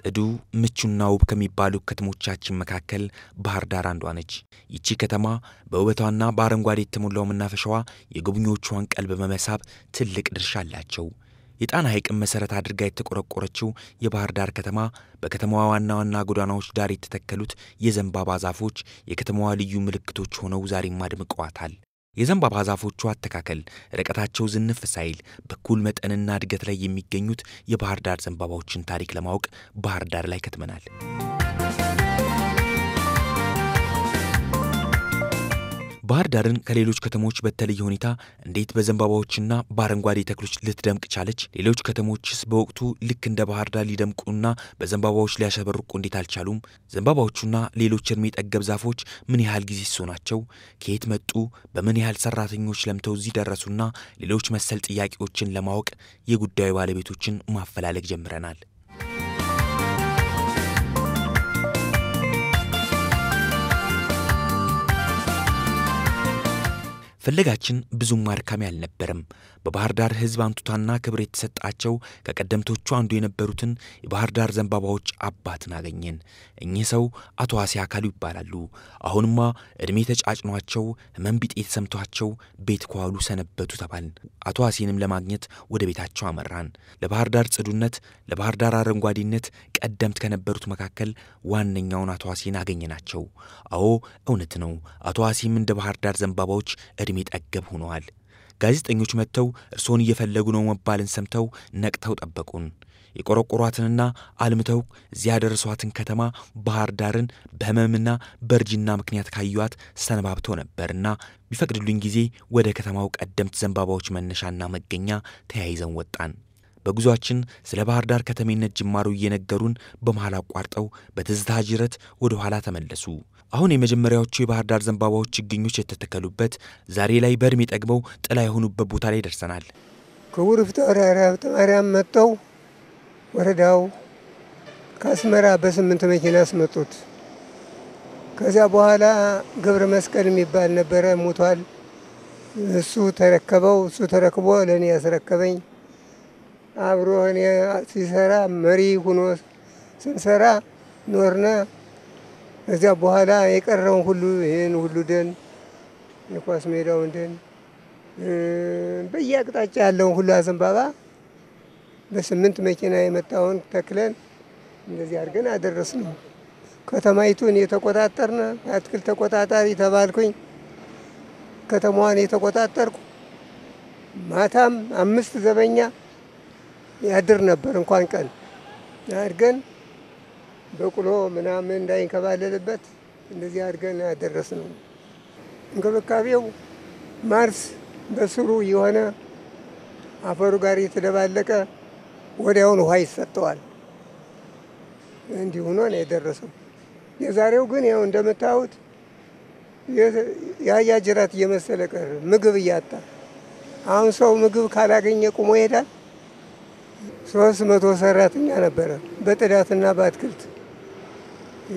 ጽዱ ምቹና ውብ ከሚባሉ ከተሞቻችን መካከል ባህር ዳር አንዷ ነች። ይቺ ከተማ በውበቷና በአረንጓዴ የተሞላው መናፈሻዋ የጎብኚዎቿን ቀልብ በመሳብ ትልቅ ድርሻ አላቸው። የጣና ሐይቅን መሰረት አድርጋ የተቆረቆረችው የባህር ዳር ከተማ በከተማዋ ዋና ጎዳናዎች ዳር የተተከሉት የዘንባባ ዛፎች የከተማዋ ልዩ ምልክቶች ሆነው ዛሬም አድምቀዋታል። የዘንባባ ዛፎቹ አተካከል ርቀታቸው ዝንፍ ሳይል በኩል መጠንና እድገት ላይ የሚገኙት የባህር ዳር ዘንባባዎችን ታሪክ ለማወቅ ባህር ዳር ላይ ከትመናል። ባህር ዳርን ከሌሎች ከተሞች በተለየ ሁኔታ እንዴት በዘንባባዎችና በአረንጓዴ ተክሎች ልትደምቅ ቻለች? ሌሎች ከተሞችስ በወቅቱ ልክ እንደ ባህር ዳር ሊደምቁና በዘንባባዎች ሊያሸበርቁ እንዴት አልቻሉም? ዘንባባዎቹና ሌሎች እድሜ ጠገብ ዛፎች ምን ያህል ጊዜ ናቸው? ከየት መጡ? በምን ያህል ሰራተኞች ለምተው እዚህ ደረሱና ሌሎች መሰል ጥያቄዎችን ለማወቅ የጉዳዩ ባለቤቶችን ማፈላለግ ጀምረናል። ፍለጋችን ብዙም አድካሚ አልነበረም። በባህር ዳር ህዝብ አንቱታና ክብር የተሰጣቸው ከቀደምቶቹ አንዱ የነበሩትን የባህር ዳር ዘንባባዎች አባትን አገኘን። እኚህ ሰው አቶ ዋሴ አካሉ ይባላሉ። አሁንማ እድሜ ተጫጭኗቸው ህመም ቢጤ ተሰምቷቸው ቤት ከዋሉ ሰነበቱ ተባልን። አቶ ዋሴንም ለማግኘት ወደ ቤታቸው አመራን። ለባህር ዳር ጽዱነት፣ ለባህር ዳር አረንጓዴነት ቀደምት ከነበሩት መካከል ዋነኛውን አቶ ዋሴን አገኘናቸው። አዎ እውነት ነው። አቶ ዋሴም እንደ ባህር ዳር ዘንባባዎች እድሜ ጠገብ ሆነዋል። ጋዜጠኞች መጥተው እርሶን እየፈለጉ ነው መባልን ሰምተው ነቅተው ጠበቁን። የቆረቆሯትንና አልምተው እዚያ ያደረሷትን ከተማ ባህር ዳርን በህመምና በርጅና ምክንያት ካዩዋት ሰነባብተው ነበርና ቢፈቅዱልኝ ጊዜ ወደ ከተማው ቀደምት ዘንባባዎች መነሻና መገኛ ተያይዘን ወጣን። በጉዟችን ስለ ባህር ዳር ከተሜነት ጅማሩ እየነገሩን በመሃል አቋርጠው በትዝታ ጅረት ወደ ኋላ ተመለሱ። አሁን የመጀመሪያዎቹ የባህር ዳር ዘንባባዎች ችግኞች የተተከሉበት ዛሬ ላይ በእድሜ ጠግበው ጥላ የሆኑበት ቦታ ላይ ደርሰናል። ክቡር ሀብተ ማርያም መጥተው ወረዳው ከአስመራ በ8 መኪና አስመጡት። ከዚያ በኋላ ገብረ መስቀል የሚባል ነበረ፣ ሞቷል። እሱ ተረክቦ ለኔ ያስረከበኝ። አብሮ እኔ ሲሰራ መሪ ሆኖ ስንሰራ ኖርና እዚያ በኋላ የቀረውን ሁሉ ይሄን ሁሉ ደን የኳስ ሜዳውን ደን በየአቅጣጫ ያለውን ሁሉ ዘንባባ በ8 መኪና የመጣውን ተክለን እንደዚህ አድርገን አደረስነው። ከተማይቱን የተቆጣጠርነ አትክልት ተቆጣጣሪ ተባልኩኝ። ከተማዋን የተቆጣጠርኩ ማታም 5 ዘበኛ ያድር ነበር። እንኳን ቀን አድርገን በቁሎ ምናምን እንዳይንከባለልበት እንደዚህ አድርገን ያደረስነው። እንክብካቤው ማርስ በስሩ የሆነ አፈሩ ጋር የተደባለቀ ወዲያውኑ ውሃ ይሰጠዋል። እንዲሁ ነው የደረሰው። የዛሬው ግን ያው እንደምታዩት ያያ ጅራት እየመሰለ ቀረ፣ ምግብ እያጣ። አሁን ሰው ምግብ ካላገኘ ቁሞ ይሄዳል። 300 ሰራተኛ ነበረ በጥዳትና በአትክልት።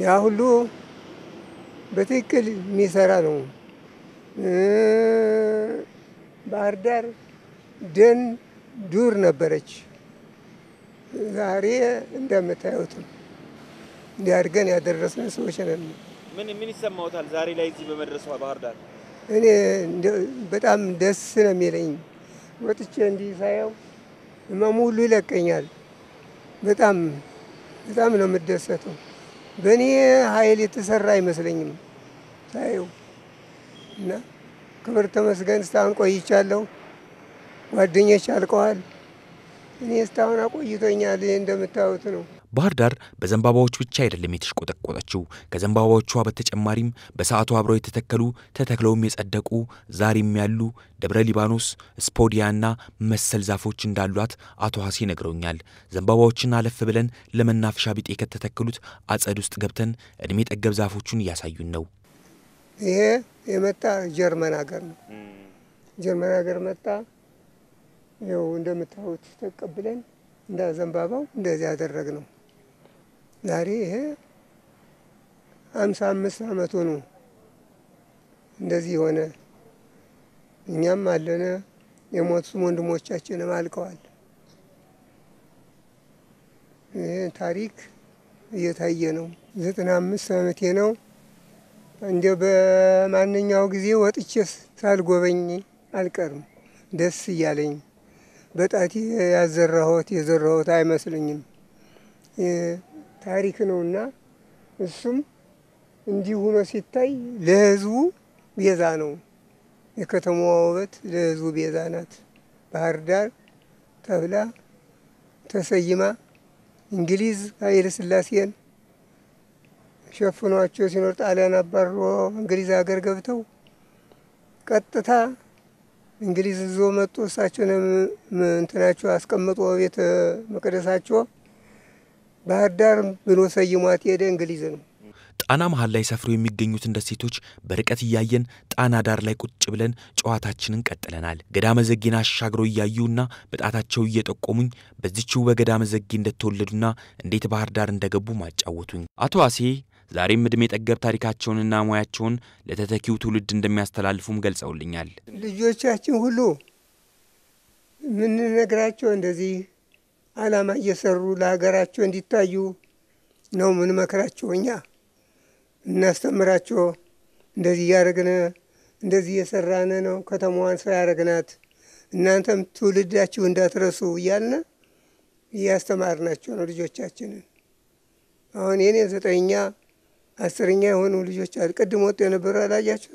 ያ ሁሉ በትክክል የሚሰራ ነው። ባህር ዳር ደን ዱር ነበረች። ዛሬ እንደምታዩት እንዲያድገን ያደረስን ሰዎች ነን። ምን ይሰማዎታል ዛሬ ላይ እዚህ በመድረሷ ባህር ዳር? እኔ በጣም ደስ ነው የሚለኝ። ወጥቼ እንዲህ ሳየው ህመሙ ሁሉ ይለቀኛል። በጣም ነው የምደሰተው። በእኔ ኃይል የተሰራ አይመስለኝም ሳየው እና ክብር ተመስገን እስካሁን ቆይቻለሁ። ጓደኞች አልቀዋል፣ እኔ እስካሁን አቆይቶኛል። ይሄ እንደምታዩት ነው። ባህር ዳር በዘንባባዎች ብቻ አይደለም የተሽቆጠቆጠችው። ከዘንባባዎቿ በተጨማሪም በሰዓቱ አብረው የተተከሉ ተተክለውም የጸደቁ ዛሬም ያሉ ደብረ ሊባኖስ፣ ስፖዲያና መሰል ዛፎች እንዳሏት አቶ ዋሴ ነግረውኛል። ዘንባባዎችን አለፍ ብለን ለመናፈሻ ቢጤ ከተተከሉት አጸድ ውስጥ ገብተን እድሜ ጠገብ ዛፎቹን እያሳዩን ነው። ይሄ የመጣ ጀርመን ሀገር ነው። ጀርመን ሀገር መጣ። ይኸው እንደምታዩት ተቀብለን እንደ ዘንባባው እንደዚህ ያደረግነው። ዛሬ ይሄ 55 ዓመቱ ነው እንደዚህ ሆነ። እኛም አለነ፣ የሞቱ ወንድሞቻችንም አልቀዋል። ይሄ ታሪክ እየታየ ነው። 95 ዓመቴ ነው። እንደ በማንኛው ጊዜ ወጥቼ ሳልጎበኝ አልቀርም። ደስ እያለኝ በጣቴ የዘራሁት አይመስለኝም። ታሪክ ነውና እሱም እንዲህ ሆኖ ሲታይ ለህዝቡ ቤዛ ነው። የከተማዋ ውበት ለህዝቡ ቤዛ ናት። ባህር ዳር ተብላ ተሰይማ እንግሊዝ ኃይለ ሥላሴን ሸፍኗቸው ሲኖር ጣሊያን አባሮ እንግሊዝ ሀገር ገብተው ቀጥታ እንግሊዝ ይዞ መጡ። እሳቸውንም እንትናቸው አስቀምጦ ቤተ መቅደሳቸው ባህር ዳር ብሎ ሰይሟት ሄደ እንግሊዝ ነው። ጣና መሃል ላይ ሰፍሮ የሚገኙትን ደሴቶች በርቀት እያየን ጣና ዳር ላይ ቁጭ ብለን ጨዋታችንን ቀጥለናል። ገዳመ ዘጌን አሻግረው እያዩና በጣታቸው እየጠቆሙኝ በዚህው በገዳመ ዘጌ እንደተወለዱና እንዴት ባህር ዳር እንደገቡ ማጫወቱኝ። አቶ አሴ ዛሬም እድሜ ጠገብ ታሪካቸውንና ሙያቸውን ለተተኪው ትውልድ እንደሚያስተላልፉም ገልጸውልኛል። ልጆቻችን ሁሉ ምን ነግራቸው እንደዚህ ዓላማ እየሰሩ ለሀገራቸው እንዲታዩ ነው ምን መከራቸው። እኛ እናስተምራቸው። እንደዚህ ያረግነ እንደዚህ የሰራነ ነው ከተማዋን ሰው ያረግናት። እናንተም ትውልዳችሁ እንዳትረሱ እያልን ያስተማርናቸው ነው ልጆቻችንን። አሁን የኔ 9ኛ 10ኛ የሆኑ ልጆች አልቀድም ወጥ የነበሩ አላያችሁ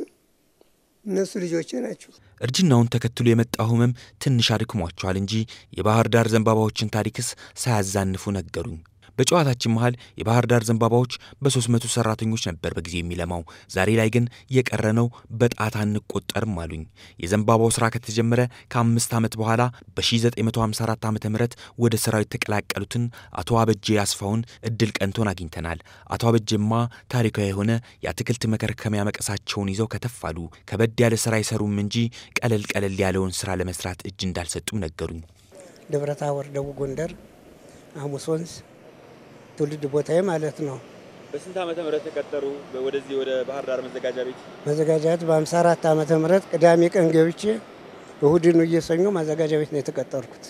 እነሱ ልጆቼ ናቸው። እርጅናውን ተከትሎ የመጣው ህመም ትንሽ አድክሟቸዋል እንጂ የባህር ዳር ዘንባባዎችን ታሪክስ ሳያዛንፉ ነገሩኝ። በጨዋታችን መሃል የባህር ዳር ዘንባባዎች በ300 ሰራተኞች ነበር በጊዜ የሚለማው። ዛሬ ላይ ግን የቀረነው በጣት አንቆጠርም አሉኝ። የዘንባባው ስራ ከተጀመረ ከ5 ዓመት በኋላ በ1954 ዓ.ም ወደ ስራው የተቀላቀሉትን አቶ አበጄ አስፋውን እድል ቀንቶን አግኝተናል። አቶ አበጄማ ታሪካዊ የሆነ የአትክልት መከርከሚያ መቀሳቸውን ይዘው ከተፋሉ። ከበድ ያለ ስራ ይሰሩም እንጂ ቀለል ያለውን ስራ ለመስራት እጅ እንዳልሰጡም ነገሩኝ። ደብረታቦር ደቡብ ጎንደር አሙስ ወንዝ ትውልድ ቦታዬ ማለት ነው። በስንት ዓመተ ምህረት ተቀጠሩ ወደዚህ ወደ ባህር ዳር መዘጋጃ ቤት? መዘጋጃት በ54 ዓመተ ምህረት ቅዳሜ ቀን ገብቼ እሁድን እየሰኞ መዘጋጃ ቤት ነው የተቀጠርኩት።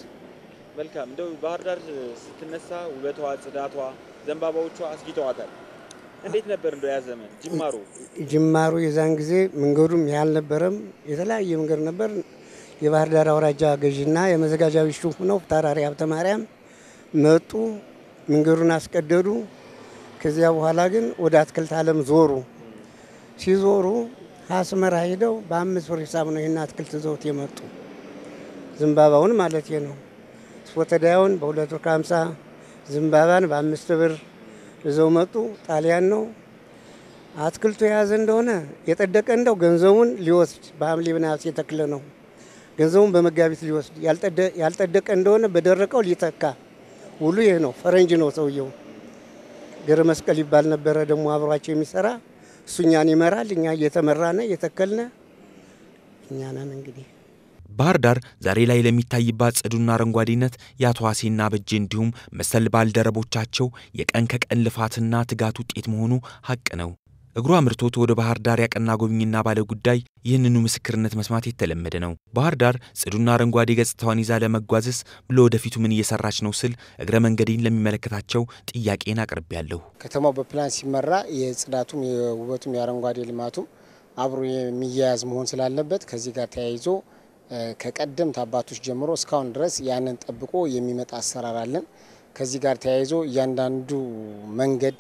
መልካም። እንደው ባህር ዳር ስትነሳ ውበቷ፣ ጽዳቷ፣ ዘንባባዎቿ አስጊተዋታል። እንዴት ነበር እንደው ያ ዘመን ጅማሩ? የዛን ጊዜ መንገዱም ያልነበረም የተለያየ መንገድ ነበር። የባህር ዳር አውራጃ ገዥና የመዘጋጃ ቤት ሹም ነው ታራሪ ሀብተ ማርያም መጡ። መንገዱን አስቀደዱ። ከዚያ በኋላ ግን ወደ አትክልት ዓለም ዞሩ። ሲዞሩ አስመራ ሄደው በ5 ብር ሂሳብ ነው ይሄን አትክልት ዘውት የመጡ ዘንባባውን ማለት ነው። ስወተዳውን በ250 ዘንባባን በ5 ብር ይዘው መጡ። ጣሊያን ነው አትክልቱ የያዘ እንደሆነ የጠደቀ እንደው ገንዘቡን ሊወስድ በሐምሌ በነሐሴ የተክለ ነው ገንዘቡን በመጋቢት ሊወስድ ያልጠደቀ እንደሆነ በደረቀው ሊተካ ሁሉ ይሄ ነው። ፈረንጅ ነው ሰውየው። ገረ መስቀል ይባል ነበር ደግሞ አብሯቸው የሚሰራ እሱኛን ይመራል። እኛ እየተመራነ እየተከልነ እኛ ነን። እንግዲህ ባህር ዳር ዛሬ ላይ ለሚታይባት ጽዱና አረንጓዴነት የአቶ አሴና አበጄ እንዲሁም መሰል ባልደረቦቻቸው የቀን ከቀን ልፋትና ትጋት ውጤት መሆኑ ሀቅ ነው። እግሩ አምርቶት ወደ ባህር ዳር ያቀና ጎብኝና ባለ ጉዳይ ይህንኑ ምስክርነት መስማት የተለመደ ነው። ባህር ዳር ጽዱና አረንጓዴ ገጽታዋን ይዛ ለመጓዝስ ለወደፊቱ ምን እየሰራች ነው ስል እግረ መንገዴን ለሚመለከታቸው ጥያቄን አቅርቤያለሁ። ከተማው በፕላን ሲመራ የጽዳቱም የውበቱም የአረንጓዴ ልማቱም አብሮ የሚያያዝ መሆን ስላለበት ከዚህ ጋር ተያይዞ ከቀደምት አባቶች ጀምሮ እስካሁን ድረስ ያንን ጠብቆ የሚመጣ አሰራር አለን። ከዚህ ጋር ተያይዞ እያንዳንዱ መንገድ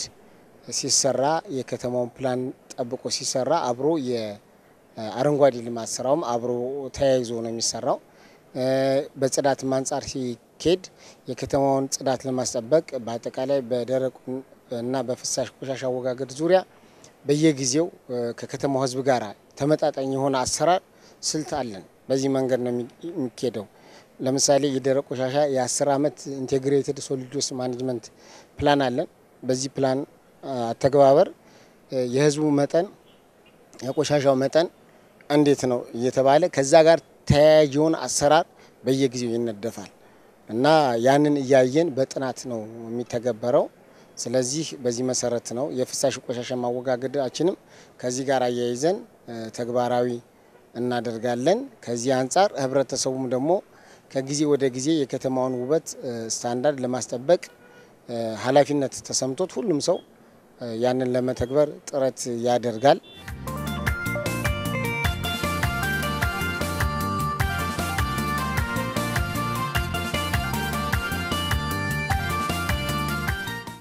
ሲሰራ የከተማውን ፕላን ጠብቆ ሲሰራ አብሮ የአረንጓዴ ልማት ስራውም አብሮ ተያይዞ ነው የሚሰራው። በጽዳት አንፃር ሲኬድ የከተማውን ጽዳት ለማስጠበቅ በአጠቃላይ በደረቅ እና በፍሳሽ ቆሻሻ አወጋገድ ዙሪያ በየጊዜው ከከተማው ህዝብ ጋር ተመጣጣኝ የሆነ አሰራር ስልት አለን። በዚህ መንገድ ነው የሚኬደው። ለምሳሌ የደረቅ ቆሻሻ የ10 ዓመት ኢንቴግሬትድ ሶሊድ ዌስት ማኔጅመንት ፕላን አለን። በዚህ ፕላን አተገባበር የህዝቡ መጠን የቆሻሻው መጠን እንዴት ነው እየተባለ ከዛ ጋር ተያያዥውን አሰራር በየጊዜው ይነደፋል እና ያንን እያየን በጥናት ነው የሚተገበረው። ስለዚህ በዚህ መሰረት ነው የፍሳሽ ቆሻሻ ማወጋገዳችንም ከዚህ ጋር አያይዘን ተግባራዊ እናደርጋለን። ከዚህ አንፃር ህብረተሰቡም ደግሞ ከጊዜ ወደ ጊዜ የከተማውን ውበት ስታንዳርድ ለማስጠበቅ ኃላፊነት ተሰምቶት ሁሉም ሰው ያንን ለመተግበር ጥረት ያደርጋል።